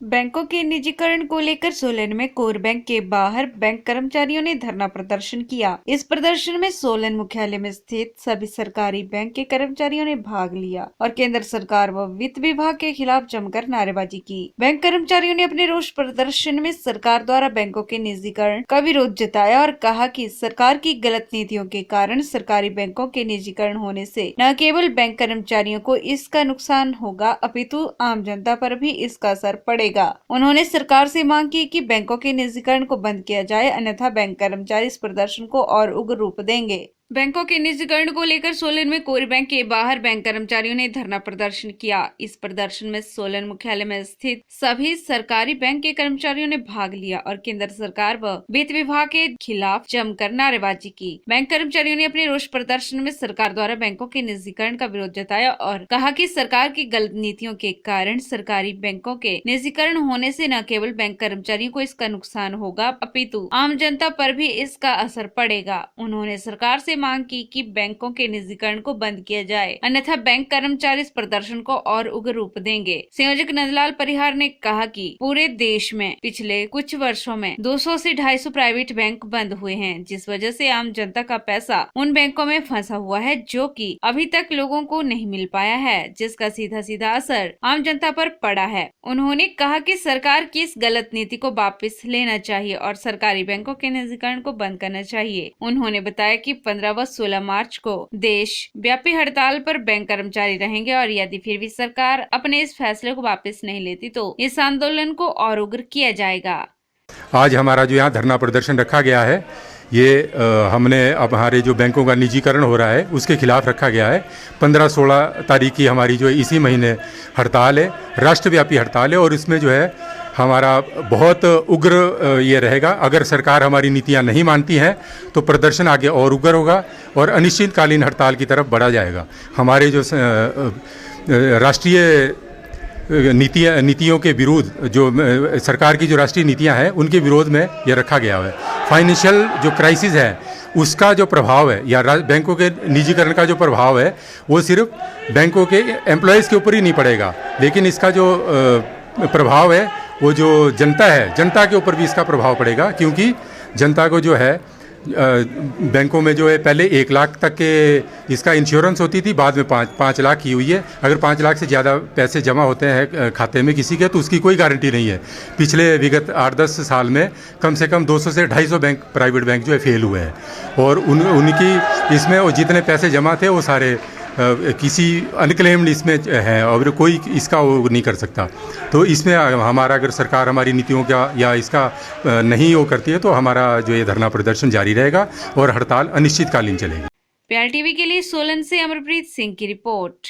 बैंकों के निजीकरण को लेकर सोलन में कोर बैंक के बाहर बैंक कर्मचारियों ने धरना प्रदर्शन किया। इस प्रदर्शन में सोलन मुख्यालय में स्थित सभी सरकारी बैंक के कर्मचारियों ने भाग लिया और केंद्र सरकार व वित्त विभाग के खिलाफ जमकर नारेबाजी की। बैंक कर्मचारियों ने अपने रोष प्रदर्शन में सरकार द्वारा बैंकों के निजीकरण का विरोध जताया और कहा कि सरकार की गलत नीतियों के कारण सरकारी बैंकों के निजीकरण होने से न केवल बैंक कर्मचारियों को इसका नुकसान होगा अपितु आम जनता पर भी इसका असर पड़ेगा। उन्होंने सरकार से मांग की कि बैंकों के निजीकरण को बंद किया जाए, अन्यथा बैंक कर्मचारी इस प्रदर्शन को और उग्र रूप देंगे। बैंकों के निजीकरण को लेकर सोलन में कोर बैंक के बाहर बैंक कर्मचारियों ने धरना प्रदर्शन किया। इस प्रदर्शन में सोलन मुख्यालय में स्थित सभी सरकारी बैंक के कर्मचारियों ने भाग लिया और केंद्र सरकार व वित्त विभाग के खिलाफ जमकर नारेबाजी की। बैंक कर्मचारियों ने अपने रोष प्रदर्शन में सरकार द्वारा बैंकों के निजीकरण का विरोध जताया और कहा कि सरकार की गलत नीतियों के कारण सरकारी बैंकों के निजीकरण होने से न केवल बैंक कर्मचारियों को इसका नुकसान होगा अपितु आम जनता पर भी इसका असर पड़ेगा। उन्होंने सरकार से मांग की कि बैंकों के निजीकरण को बंद किया जाए, अन्यथा बैंक कर्मचारी इस प्रदर्शन को और उग्र रूप देंगे। संयोजक नंदलाल परिहार ने कहा कि पूरे देश में पिछले कुछ वर्षों में 200 से 250 प्राइवेट बैंक बंद हुए हैं, जिस वजह से आम जनता का पैसा उन बैंकों में फंसा हुआ है जो कि अभी तक लोगों को नहीं मिल पाया है, जिसका सीधा सीधा असर आम जनता पर पड़ा है। उन्होंने कहा कि सरकार की इस गलत नीति को वापस लेना चाहिए और सरकारी बैंकों के निजीकरण को बंद करना चाहिए। उन्होंने बताया कि 15 व 16 मार्च को देश व्यापी हड़ताल पर बैंक कर्मचारी रहेंगे और यदि फिर भी सरकार अपने इस फैसले को वापस नहीं लेती तो इस आंदोलन को और उग्र किया जाएगा। आज हमारा जो यहाँ धरना प्रदर्शन रखा गया है, ये हमने अब हमारे जो बैंकों का निजीकरण हो रहा है उसके खिलाफ रखा गया है। 15-16 तारीख की हमारी जो इसी महीने हड़ताल है, राष्ट्रव्यापी हड़ताल है और इसमें जो है हमारा बहुत उग्र ये रहेगा। अगर सरकार हमारी नीतियां नहीं मानती हैं तो प्रदर्शन आगे और उग्र होगा और अनिश्चितकालीन हड़ताल की तरफ बढ़ा जाएगा। हमारे जो राष्ट्रीय नीतियों के विरुद्ध जो सरकार की जो राष्ट्रीय नीतियां हैं उनके विरोध में ये रखा गया है। फाइनेंशियल जो क्राइसिस है उसका जो प्रभाव है या बैंकों के निजीकरण का जो प्रभाव है वो सिर्फ बैंकों के एम्प्लॉयज़ के ऊपर ही नहीं पड़ेगा, लेकिन इसका जो प्रभाव है वो जो जनता है, जनता के ऊपर भी इसका प्रभाव पड़ेगा, क्योंकि जनता को जो है बैंकों में जो है पहले 1 लाख तक के इसका इंश्योरेंस होती थी, बाद में 5 लाख की हुई है। अगर 5 लाख से ज़्यादा पैसे जमा होते हैं खाते में किसी के तो उसकी कोई गारंटी नहीं है। पिछले विगत 8-10 साल में कम से कम 200 से 250 बैंक प्राइवेट बैंक जो है फेल हुए हैं और उनकी इसमें जितने पैसे जमा थे वो सारे किसी अनक्लेम्ड इसमें है और कोई इसका वो नहीं कर सकता। तो इसमें हमारा अगर सरकार हमारी नीतियों का या इसका नहीं वो करती है तो हमारा जो ये धरना प्रदर्शन जारी रहेगा और हड़ताल अनिश्चितकालीन चलेगी। PRTV के लिए सोलन से अमरप्रीत सिंह की रिपोर्ट।